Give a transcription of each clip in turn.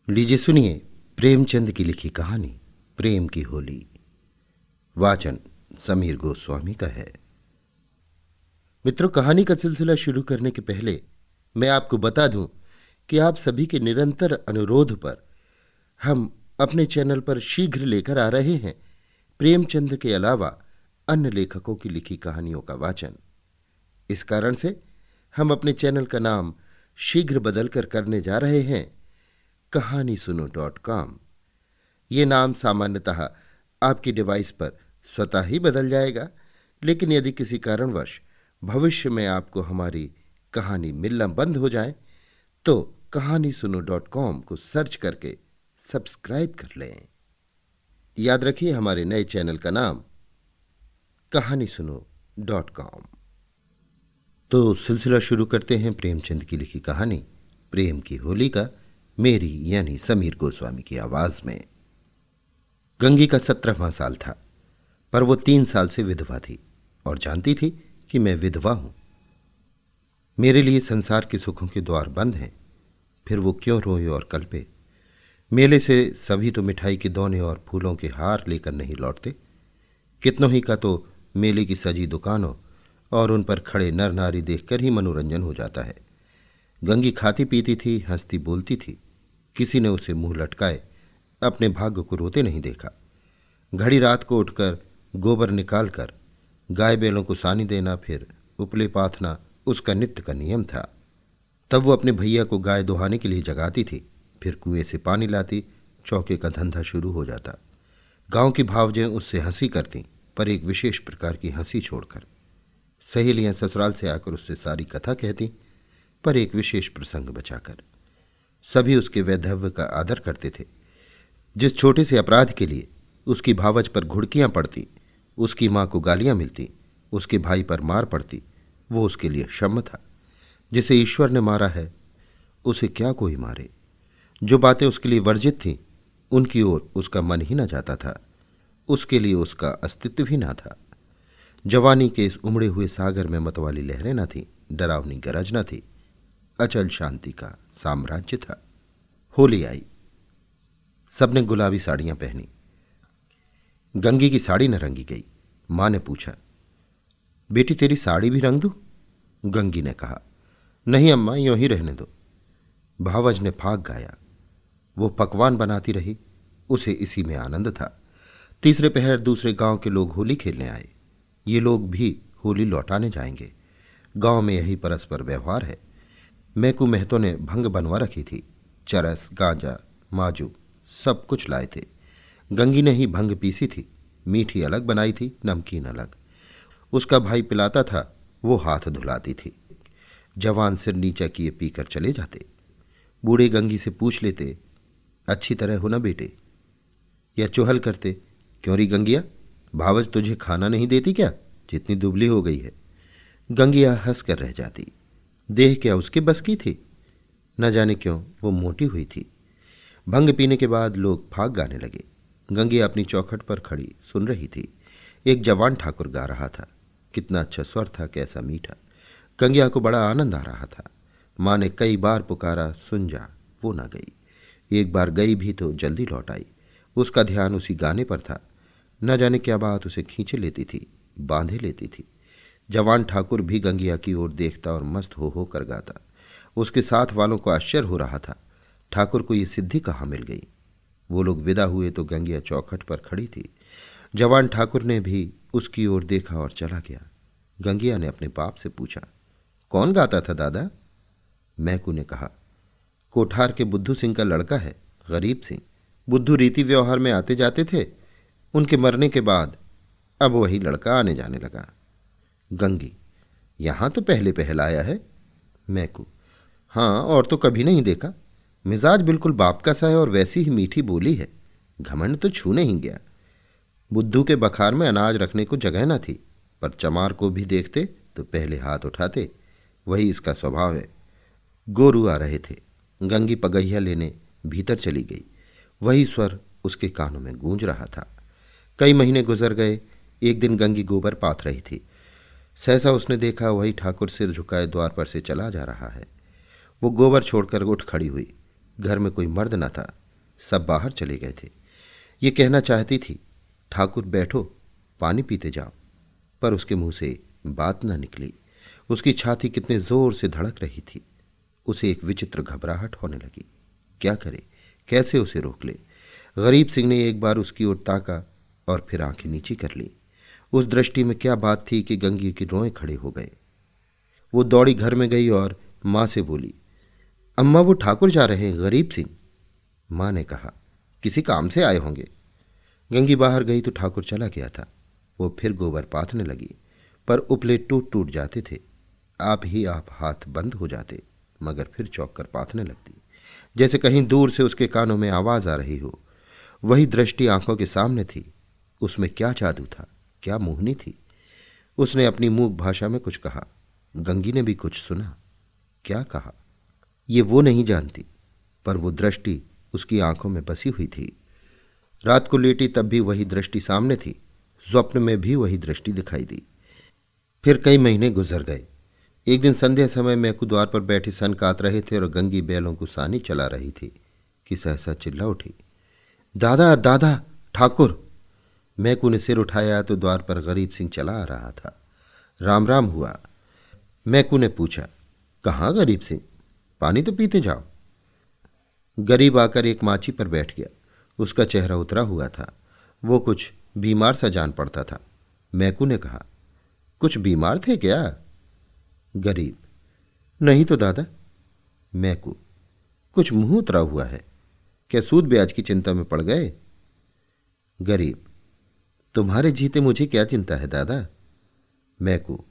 लीजिए सुनिए प्रेमचंद की लिखी कहानी प्रेम की होली। वाचन समीर गोस्वामी का है। मित्रों, कहानी का सिलसिला शुरू करने के पहले मैं आपको बता दूं कि आप सभी के निरंतर अनुरोध पर हम अपने चैनल पर शीघ्र लेकर आ रहे हैं प्रेमचंद के अलावा अन्य लेखकों की लिखी कहानियों का वाचन। इस कारण से हम अपने चैनल का नाम शीघ्र बदलकर करने जा रहे हैं कहानीसुनो.com। ये नाम सामान्यतः आपकी डिवाइस पर स्वतः ही बदल जाएगा, लेकिन यदि किसी कारणवश भविष्य में आपको हमारी कहानी मिलना बंद हो जाए तो कहानीसुनो.com को सर्च करके सब्सक्राइब कर लें। याद रखिए, हमारे नए चैनल का नाम कहानीसुनो.com। तो सिलसिला शुरू करते हैं प्रेमचंद की लिखी कहानी प्रेम की होली का, मेरी यानी समीर गोस्वामी की आवाज में। गंगी का 17वां साल था, पर वो 3 साल से विधवा थी और जानती थी कि मैं विधवा हूं। मेरे लिए संसार के सुखों के द्वार बंद हैं। फिर वो क्यों रोए और कल्पे। मेले से सभी तो मिठाई के दोने और फूलों के हार लेकर नहीं लौटते। कितनों ही का तो मेले की सजी दुकानों और उन पर खड़े नर नारी देखकर ही मनोरंजन हो जाता है। गंगी खाती पीती थी, हंसती बोलती थी। किसी ने उसे मुंह लटकाए अपने भाग्य को रोते नहीं देखा। घड़ी रात को उठकर गोबर निकालकर गाय बैलों को सानी देना, फिर उपले पाथना उसका नित्य का नियम था। तब वो अपने भैया को गाय दुहाने के लिए जगाती थी, फिर कुएं से पानी लाती, चौके का धंधा शुरू हो जाता। गांव की भावजें उससे हंसी करती, पर एक विशेष प्रकार की हंसी छोड़कर। सहेलियां ससुराल से आकर उससे सारी कथा कहती, पर एक विशेष प्रसंग बचाकर। सभी उसके वैधव्य का आदर करते थे। जिस छोटे से अपराध के लिए उसकी भावज पर घुड़कियां पड़ती, उसकी मां को गालियां मिलती, उसके भाई पर मार पड़ती, वो उसके लिए क्षम्य था। जिसे ईश्वर ने मारा है उसे क्या कोई मारे। जो बातें उसके लिए वर्जित थीं उनकी ओर उसका मन ही न जाता था। उसके लिए उसका अस्तित्व ही ना था। जवानी के इस उमड़े हुए सागर में मतवाली लहरें न थीं, डरावनी गरज न थी। अचल शांति का साम्राज्य था। होली आई। सबने गुलाबी साड़ियां पहनी। गंगी की साड़ी न रंगी गई। मां ने पूछा, बेटी तेरी साड़ी भी रंग दूं? गंगी ने कहा, नहीं अम्मा, यूं ही रहने दो। भावज ने फाग गाया। वो पकवान बनाती रही, उसे इसी में आनंद था। तीसरे पहर दूसरे गांव के लोग होली खेलने आए। ये लोग भी होली लौटाने जाएंगे। गांव में यही परस्पर व्यवहार है। मैकू महतो ने भंग बनवा रखी थी। चरस, गांजा, माजू सब कुछ लाए थे। गंगी ने ही भंग पीसी थी। मीठी अलग बनाई थी, नमकीन अलग। उसका भाई पिलाता था, वो हाथ धुलाती थी। जवान सिर नीचा किए पीकर चले जाते। बूढ़े गंगी से पूछ लेते, अच्छी तरह हो ना बेटे? या चुहल करते, क्यों री गंगिया, भावज तुझे खाना नहीं देती क्या, जितनी दुबली हो गई है? गंगिया हंस कर रह जाती। देह क्या उसके बस की थी? न जाने क्यों वो मोटी हुई थी। भंग पीने के बाद लोग फाग गाने लगे। गंगिया अपनी चौखट पर खड़ी सुन रही थी। एक जवान ठाकुर गा रहा था। कितना अच्छा स्वर था, कैसा मीठा। गंगिया को बड़ा आनंद आ रहा था। मां ने कई बार पुकारा, सुन जा, वो ना गई। एक बार गई भी तो जल्दी लौट आई। उसका ध्यान उसी गाने पर था। न जाने क्या बात उसे खींचे लेती थी, बांधे लेती थी। जवान ठाकुर भी गंगिया की ओर देखता और मस्त हो कर गाता। उसके साथ वालों को आश्चर्य हो रहा था, ठाकुर को ये सिद्धि कहाँ मिल गई। वो लोग विदा हुए तो गंगिया चौखट पर खड़ी थी। जवान ठाकुर ने भी उसकी ओर देखा और चला गया। गंगिया ने अपने बाप से पूछा, कौन गाता था दादा? मैकू ने कहा, कोठार के बुद्धू सिंह का लड़का है, गरीब सिंह। बुद्धू रीति व्यवहार में आते जाते थे। उनके मरने के बाद अब वही लड़का आने जाने लगा। गंगी, यहां तो पहले पहल आया है। मैकू, हाँ, और तो कभी नहीं देखा। मिजाज बिल्कुल बाप का सा है और वैसी ही मीठी बोली है। घमंड तो छू नहीं गया। बुद्धू के बखार में अनाज रखने को जगह न थी, पर चमार को भी देखते तो पहले हाथ उठाते। वही इसका स्वभाव है। गोरू आ रहे थे। गंगी पगहिया लेने भीतर चली गई। वही स्वर उसके कानों में गूंज रहा था। कई महीने गुजर गए। एक दिन गंगी गोबर पाथ रही थी। सहसा उसने देखा वही ठाकुर सिर झुकाए द्वार पर से चला जा रहा है। वो गोबर छोड़कर उठ खड़ी हुई। घर में कोई मर्द न था, सब बाहर चले गए थे। ये कहना चाहती थी, ठाकुर बैठो, पानी पीते जाओ, पर उसके मुंह से बात न निकली। उसकी छाती कितने जोर से धड़क रही थी। उसे एक विचित्र घबराहट होने लगी। क्या करे, कैसे उसे रोक ले? गरीब सिंह ने एक बार उसकी ओर ताका और फिर आंखें नीची कर ली। उस दृष्टि में क्या बात थी कि गंगी के रोए खड़े हो गए। वो दौड़ी घर में गई और मां से बोली, अम्मा वो ठाकुर जा रहे हैं, गरीब सिंह। मां ने कहा, किसी काम से आए होंगे। गंगी बाहर गई तो ठाकुर चला गया था। वो फिर गोबर पाथने लगी, पर उपले टूट टूट जाते थे। आप ही आप हाथ बंद हो जाते, मगर फिर चौंक कर पाथने लगती, जैसे कहीं दूर से उसके कानों में आवाज आ रही हो। वही दृष्टि आंखों के सामने थी। उसमें क्या जादू था, क्या मोहनी थी। उसने अपनी मूक भाषा में कुछ कहा। गंगी ने भी कुछ सुना। क्या कहा ये वो नहीं जानती, पर वो दृष्टि उसकी आंखों में बसी हुई थी। रात को लेटी तब भी वही दृष्टि सामने थी। स्वप्न में भी वही दृष्टि दिखाई दी। फिर कई महीने गुजर गए। एक दिन संध्या समय मैकू द्वार पर बैठे सन कात रहे थे और गंगी बैलों को सानी चला रही थी कि सहसा चिल्ला उठी, दादा दादा, ठाकुर। मैकू ने सिर उठाया तो द्वार पर गरीब सिंह चला आ रहा था। राम राम हुआ। मैकू ने पूछा, कहाँ गरीब सिंह, पानी तो पीते जाओ। गरीब आकर एक माची पर बैठ गया। उसका चेहरा उतरा हुआ था। वो कुछ बीमार सा जान पड़ता था। मैकू ने कहा, कुछ बीमार थे क्या? गरीब, नहीं तो दादा। मैकू, कुछ मुंह उतरा हुआ है, क्या सूद ब्याज की चिंता में पड़ गए? गरीब, तुम्हारे जीते मुझे क्या चिंता है दादा? मैकू,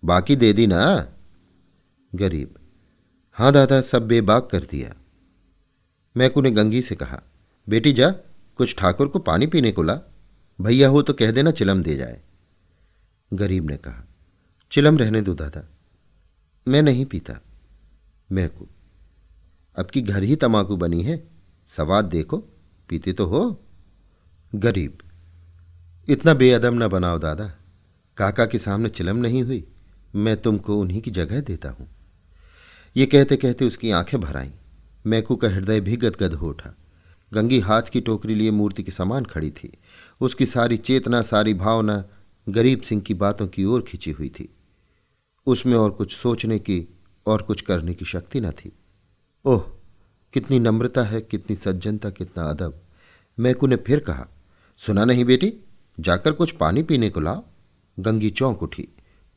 बाकी दे दी ना? गरीब, हां दादा, सब बेबाक कर दिया। मैकू ने गंगी से कहा, बेटी जा, कुछ ठाकुर को पानी पीने को ला। भैया हो तो कह देना चिलम दे जाए। गरीब ने कहा, चिलम रहने दो दादा, मैं नहीं पीता। मैकू, अब की घर ही तमाकू बनी है, सवाद देखो, पीते तो हो। गरीब, इतना बेअदब न बनाओ दादा, काका के सामने चिलम नहीं हुई, मैं तुमको उन्हीं की जगह देता हूं। ये कहते कहते उसकी आंखें भर आईं। मैकू का हृदय भी गदगद हो उठा। गंगी हाथ की टोकरी लिए मूर्ति के समान खड़ी थी। उसकी सारी चेतना, सारी भावना गरीब सिंह की बातों की ओर खिंची हुई थी। उसमें और कुछ सोचने की और कुछ करने की शक्ति न थी। ओह, कितनी नम्रता है, कितनी सज्जनता, कितना अदब। मैकू ने फिर कहा, सुना नहीं बेटी, जाकर कुछ पानी पीने को लाओ। गंगी चौंक उठी,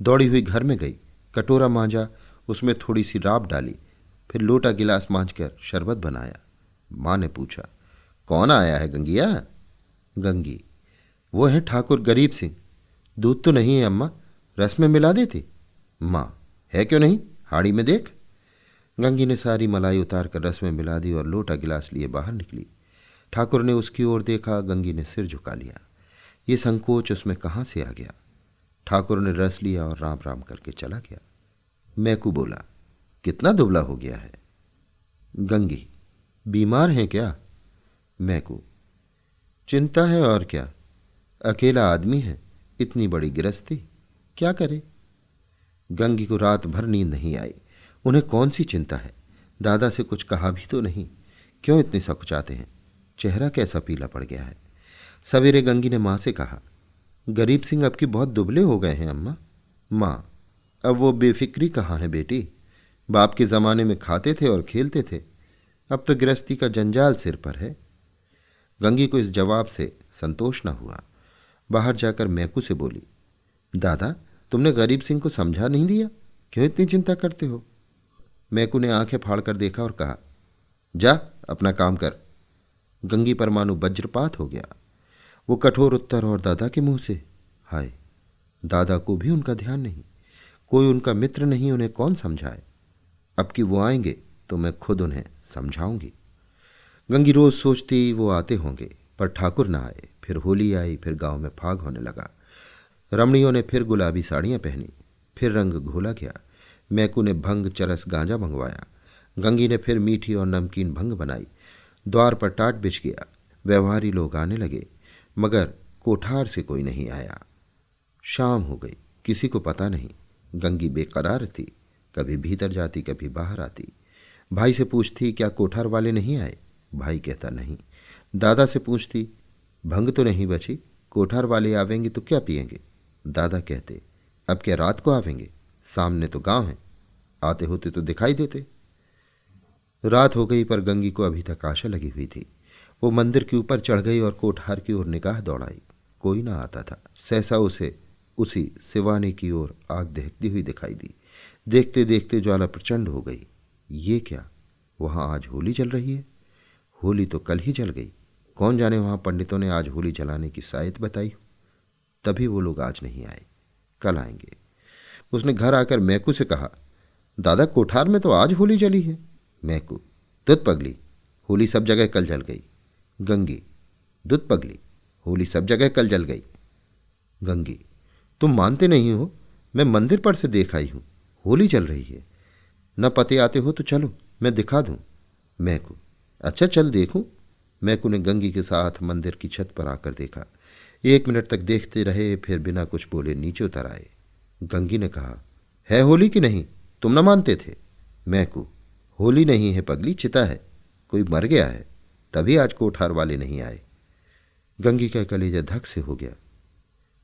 दौड़ी हुई घर में गई, कटोरा मांजा, उसमें थोड़ी सी राब डाली, फिर लोटा गिलास मांझकर शरबत बनाया। मां ने पूछा, कौन आया है गंगिया? गंगी, वो है ठाकुर गरीब सिंह। दूध तो नहीं है अम्मा, रस में मिला देती। मां, है क्यों नहीं, हाड़ी में देख। गंगी ने सारी मलाई उतार कर रस में मिला दी और लोटा गिलास लिए बाहर निकली। ठाकुर ने उसकी ओर देखा। गंगी ने सिर झुका लिया। ये संकोच उसमें कहाँ से आ गया? ठाकुर ने रस लिया और राम राम करके चला गया। मैकू बोला, कितना दुबला हो गया है? गंगी, बीमार हैं क्या? मैकू, चिंता है और क्या, अकेला आदमी है, इतनी बड़ी गिरस्ती, क्या करे? गंगी को रात भर नींद नहीं आई। उन्हें कौन सी चिंता है? दादा से कुछ कहा भी तो नहीं, क्यों इतने सकुचाते हैं? चेहरा कैसा पीला पड़ गया है? सवेरे गंगी ने मां से कहा, गरीब सिंह अब की बहुत दुबले हो गए हैं अम्मा। मां, अब वो बेफिक्री कहाँ है बेटी? बाप के जमाने में खाते थे और खेलते थे, अब तो गृहस्थी का जंजाल सिर पर है। गंगी को इस जवाब से संतोष न हुआ। बाहर जाकर मैकू से बोली, दादा, तुमने गरीब सिंह को समझा नहीं दिया, क्यों इतनी चिंता करते हो? मैकू ने आंखें फाड़कर देखा और कहा, जा अपना काम कर। गंगी पर मानो वज्रपात हो गया। वो कठोर उत्तर और दादा के मुंह से, हाय, दादा को भी उनका ध्यान नहीं, कोई उनका मित्र नहीं, उन्हें कौन समझाए? अब कि वो आएंगे तो मैं खुद उन्हें समझाऊंगी। गंगी रोज सोचती वो आते होंगे, पर ठाकुर ना आए। फिर होली आई, फिर गांव में फाग होने लगा। रमणियों ने फिर गुलाबी साड़ियां पहनी, फिर रंग घोला गया। मैकू ने भंग, चरस, गांजा मंगवाया। गंगी ने फिर मीठी और नमकीन भंग बनाई। द्वार पर टाट बिछ गया। व्यवहारी लोग आने लगे, मगर कोठार से कोई नहीं आया। शाम हो गई, किसी को पता नहीं। गंगी बेकरार थी, कभी भीतर जाती, कभी बाहर आती। भाई से पूछती क्या कोठार वाले नहीं आए। भाई कहता नहीं। दादा से पूछती भंग तो नहीं बची, कोठार वाले आवेंगे तो क्या पिएंगे। दादा कहते अब क्या रात को आवेंगे, सामने तो गांव है, आते होते तो दिखाई देते। रात हो गई पर गंगी को अभी तक आशा लगी हुई थी। वो मंदिर के ऊपर चढ़ गई और कोठार की ओर निगाह दौड़ाई। कोई ना आता था। सहसा उसे उसी सिवाने की ओर आग दहकती हुई दिखाई दी। देखते देखते ज्वाला प्रचंड हो गई। ये क्या, वहां आज होली जल रही है। होली तो कल ही जल गई। कौन जाने वहां पंडितों ने आज होली जलाने की सायत बताई हो। तभी वो लोग आज नहीं आए, कल आएंगे। उसने घर आकर मैकू से कहा दादा कोठार में तो आज होली जली है। मैकू दुध पगली, होली सब जगह कल जल गई। गंगी दुध पगली, होली सब जगह कल जल गई। गंगी तुम मानते नहीं हो, मैं मंदिर पर से देख आई हूं, होली जल रही है। न पते आते हो तो चलो मैं दिखा दूं। मैकू अच्छा चल देखूं। मैकू ने गंगी के साथ मंदिर की छत पर आकर देखा। 1 मिनट तक देखते रहे, फिर बिना कुछ बोले नीचे उतर आए। गंगी ने कहा है होली कि नहीं, तुम न मानते थे। मैकू होली नहीं है पगली, चिता है, कोई मर गया है, तभी आज कोठार वाले नहीं आए। गंगी का कलेजा धक से हो गया।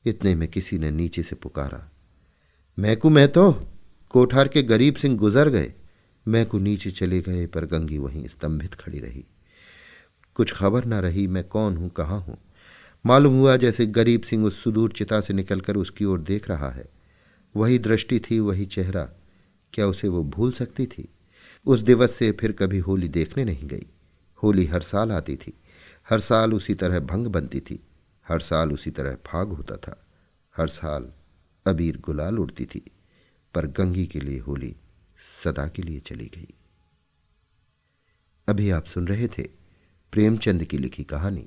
इतने में किसी ने नीचे से पुकारा मैकू मैं तो, कोठार के गरीब सिंह गुजर गए। मैकू नीचे चले गए पर गंगी वहीं स्तंभित खड़ी रही। कुछ खबर न रही मैं कौन हूं, कहाँ हूं। मालूम हुआ जैसे गरीब सिंह उस सुदूर चिता से निकलकर उसकी ओर देख रहा है। वही दृष्टि थी, वही चेहरा। क्या उसे वो भूल सकती थी। उस दिवस से फिर कभी होली देखने नहीं गई। होली हर साल आती थी, हर साल उसी तरह भंग बनती थी, हर साल उसी तरह फाग होता था, हर साल अबीर गुलाल उड़ती थी। पर गंगी के लिए होली सदा के लिए चली गई। अभी आप सुन रहे थे प्रेमचंद की लिखी कहानी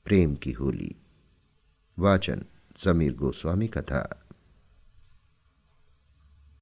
प्रेम की होली। वाचन समीर गोस्वामी का था।